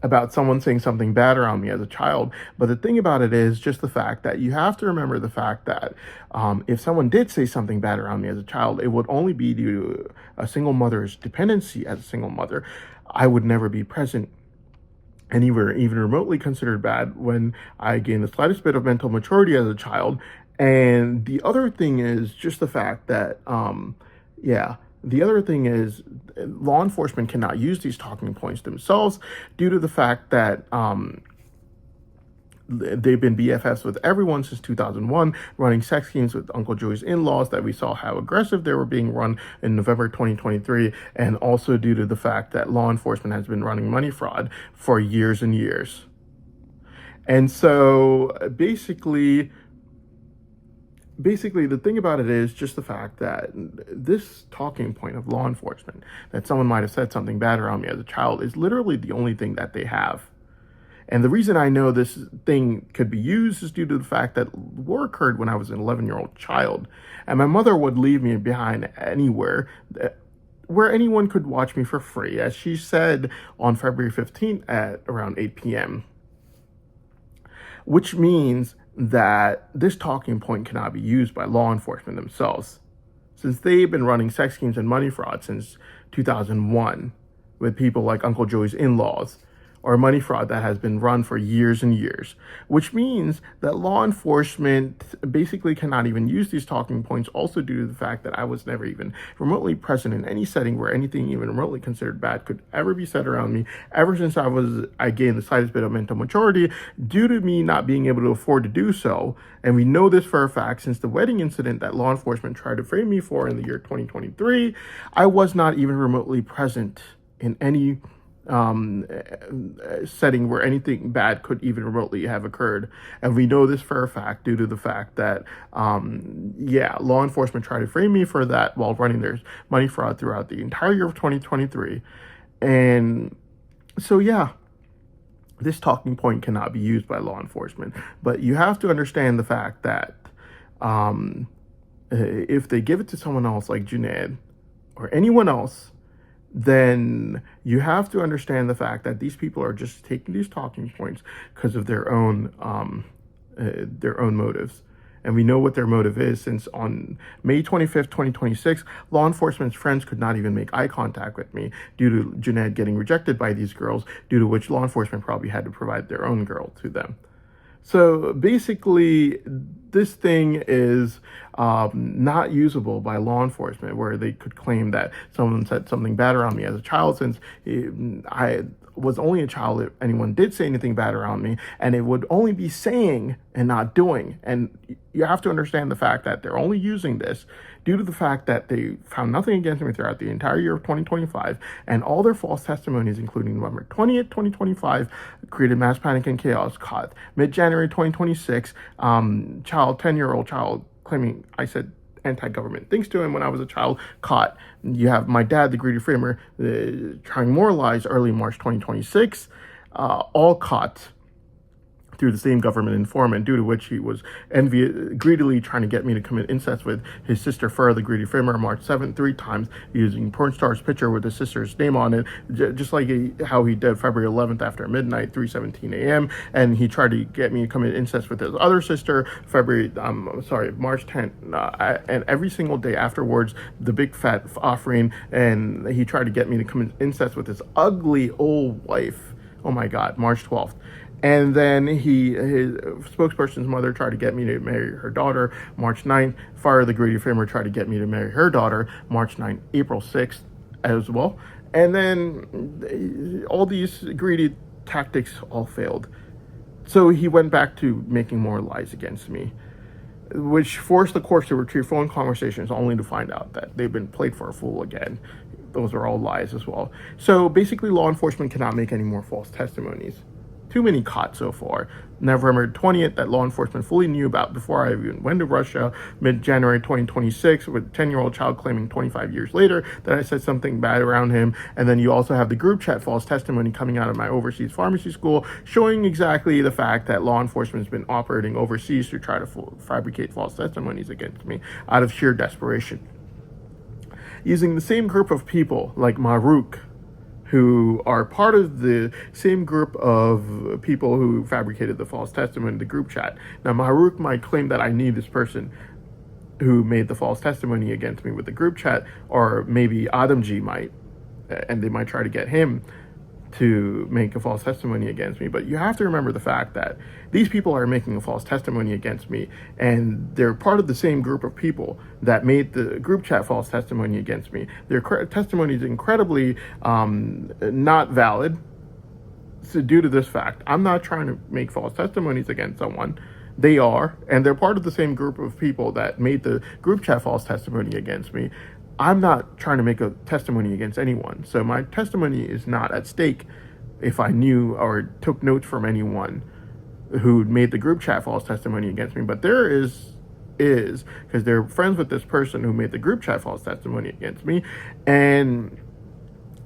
about someone saying something bad around me as a child. But the thing about it is just the fact that you have to remember the fact that if someone did say something bad around me as a child, it would only be due to a single mother's dependency as a single mother. I would never be present anywhere even remotely considered bad when I gained the slightest bit of mental maturity as a child. And the other thing is just the fact that, yeah, the other thing is law enforcement cannot use these talking points themselves due to the fact that they've been BFFs with everyone since 2001, running sex schemes with Uncle Joey's in-laws that we saw how aggressive they were being run in November 2023, and also due to the fact that law enforcement has been running money fraud for years and years. And so basically the thing about it is just the fact that this talking point of law enforcement, that someone might have said something bad around me as a child, is literally the only thing that they have. And the reason I know this thing could be used is due to the fact that war occurred when I was an 11-year-old child, and my mother would leave me behind anywhere where anyone could watch me for free, as she said on February 15th at around 8 p.m., which means that this talking point cannot be used by law enforcement themselves, since they've been running sex schemes and money fraud since 2001 with people like Uncle Joey's in-laws, or money fraud that has been run for years and years, which means that law enforcement basically cannot even use these talking points, also due to the fact that I was never even remotely present in any setting where anything even remotely considered bad could ever be said around me ever since I gained the slightest bit of mental maturity, due to me not being able to afford to do so. And we know this for a fact since the wedding incident that law enforcement tried to frame me for in the year 2023, I was not even remotely present in any setting where anything bad could even remotely have occurred. And we know this for a fact due to the fact that, law enforcement tried to frame me for that while running their money fraud throughout the entire year of 2023. And so, this talking point cannot be used by law enforcement. But you have to understand the fact that if they give it to someone else like Junaid or anyone else, then you have to understand the fact that these people are just taking these talking points because of their own motives. And we know what their motive is, since on May 25th, 2026, law enforcement's friends could not even make eye contact with me due to Junaid getting rejected by these girls, due to which law enforcement probably had to provide their own girl to them. So basically, this thing is not usable by law enforcement, where they could claim that someone said something bad around me as a child, since I was only a child if anyone did say anything bad around me, and it would only be saying and not doing. And you have to understand the fact that they're only using this due to the fact that they found nothing against me throughout the entire year of 2025, and all their false testimonies, including November 20th, 2025, created mass panic and chaos, caught mid-January 2026, 10-year-old child claiming I said anti-government things to him when I was a child, caught. You have my dad, the greedy framer, trying more lies early March 2026, all caught through the same government informant, due to which he was greedily trying to get me to commit incest with his sister Fur, the greedy framer, March 7th, 3 times, using porn star's picture with his sister's name on it, just like how he did February 11th after midnight, 3:17 a.m. And he tried to get me to commit incest with his other sister, March 10th, and every single day afterwards, the big fat offering, and he tried to get me to commit incest with his ugly old wife. Oh my God, March 12th. And then his spokesperson's mother tried to get me to marry her daughter, March 9th. Farah, the greedy framer, tried to get me to marry her daughter, March 9th, April 6th as well. And then all these greedy tactics all failed. So he went back to making more lies against me, which forced the courts to retrieve phone conversations, only to find out that they've been played for a fool again. Those are all lies as well. So basically, law enforcement cannot make any more false testimonies. Too many caught so far. November 20th, that law enforcement fully knew about before I even went to Russia, mid-January 2026, with a 10-year-old child claiming 25 years later that I said something bad around him. And then you also have the group chat false testimony coming out of my overseas pharmacy school, showing exactly the fact that law enforcement has been operating overseas to try to fabricate false testimonies against me out of sheer desperation. Using the same group of people like Maruk, who are part of the same group of people who fabricated the false testimony in the group chat. Now, Mahrukh might claim that I need this person who made the false testimony against me with the group chat, or maybe Adamji might, and they might try to get him to make a false testimony against me. But you have to remember the fact that these people are making a false testimony against me, and they're part of the same group of people that made the group chat false testimony against me. Their testimony is incredibly not valid. So due to this fact, I'm not trying to make false testimonies against someone. They are, and they're part of the same group of people that made the group chat false testimony against me. I'm not trying to make a testimony against anyone. So my testimony is not at stake if I knew or took notes from anyone who made the group chat false testimony against me. But there is because they're friends with this person who made the group chat false testimony against me, and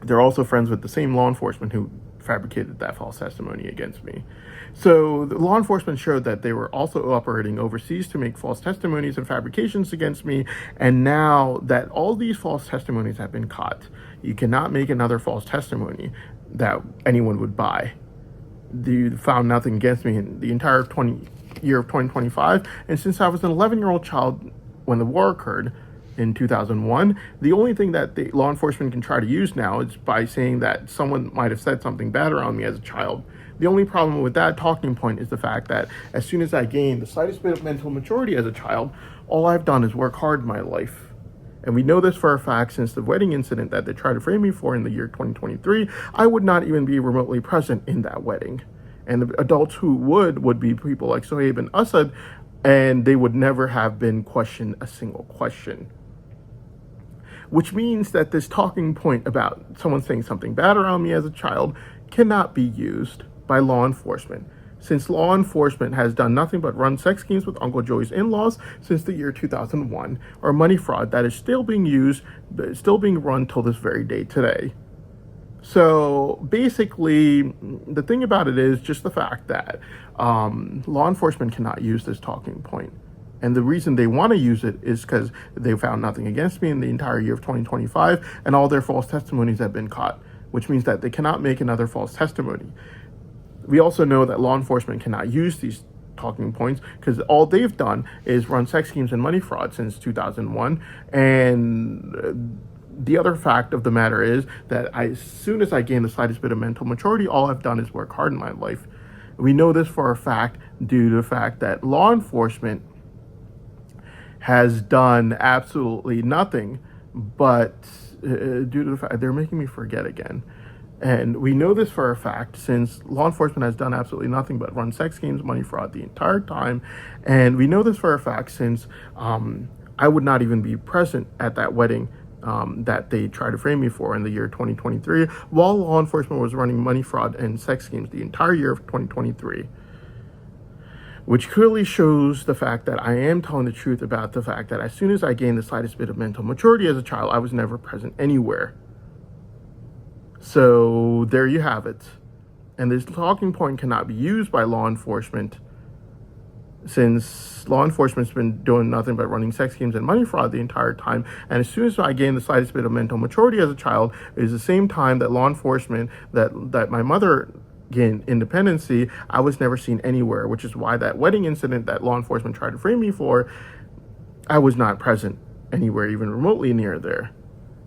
they're also friends with the same law enforcement who fabricated that false testimony against me. So the law enforcement showed that they were also operating overseas to make false testimonies and fabrications against me. And now that all these false testimonies have been caught, you cannot make another false testimony that anyone would buy. They found nothing against me in the entire year of 2025. And since I was an 11-year-old child when the war occurred in 2001, the only thing that the law enforcement can try to use now is by saying that someone might have said something bad around me as a child. The only problem with that talking point is the fact that as soon as I gained the slightest bit of mental maturity as a child, all I've done is work hard in my life. And we know this for a fact since the wedding incident that they tried to frame me for in the year 2023, I would not even be remotely present in that wedding. And the adults who would be people like Sohaib and Assad, and they would never have been questioned a single question. Which means that this talking point about someone saying something bad around me as a child cannot be used by law enforcement, since law enforcement has done nothing but run sex schemes with Uncle Joey's in-laws since the year 2001, or money fraud that is still being used, still being run till this very day today. So basically, the thing about it is just the fact that law enforcement cannot use this talking point. And the reason they want to use it is because they found nothing against me in the entire year of 2025, and all their false testimonies have been caught, which means that they cannot make another false testimony. We also know that law enforcement cannot use these talking points because all they've done is run sex schemes and money fraud since 2001. And the other fact of the matter is that as soon as I gain the slightest bit of mental maturity, all I've done is work hard in my life. We know this for a fact due to the fact that law enforcement has done absolutely nothing but due to the fact they're making me forget again. And we know this for a fact since law enforcement has done absolutely nothing but run sex schemes, money fraud the entire time. And we know this for a fact since I would not even be present at that wedding that they tried to frame me for in the year 2023, while law enforcement was running money fraud and sex schemes the entire year of 2023. Which clearly shows the fact that I am telling the truth about the fact that as soon as I gained the slightest bit of mental maturity as a child, I was never present anywhere. So there you have it. And this talking point cannot be used by law enforcement since law enforcement's been doing nothing but running sex schemes and money fraud the entire time. And as soon as I gained the slightest bit of mental maturity as a child, it is the same time that law enforcement, that my mother gained independency, I was never seen anywhere, which is why that wedding incident that law enforcement tried to frame me for, I was not present anywhere even remotely near there.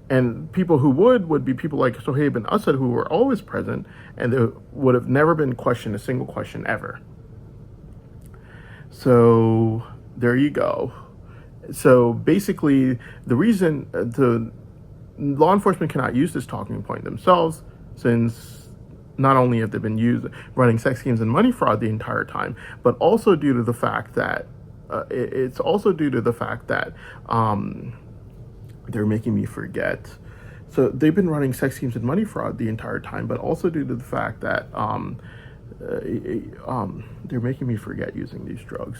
And people who would be people like Sohaib and Assad, who were always present, and they would have never been questioned a single question ever. So there you go. So basically, the reason the law enforcement cannot use this talking point themselves, since not only have they been running sex schemes and money fraud the entire time, but also due to the fact that it's also due to the fact that they're making me forget. So they've been running sex schemes and money fraud the entire time, but also due to the fact that they're making me forget using these drugs.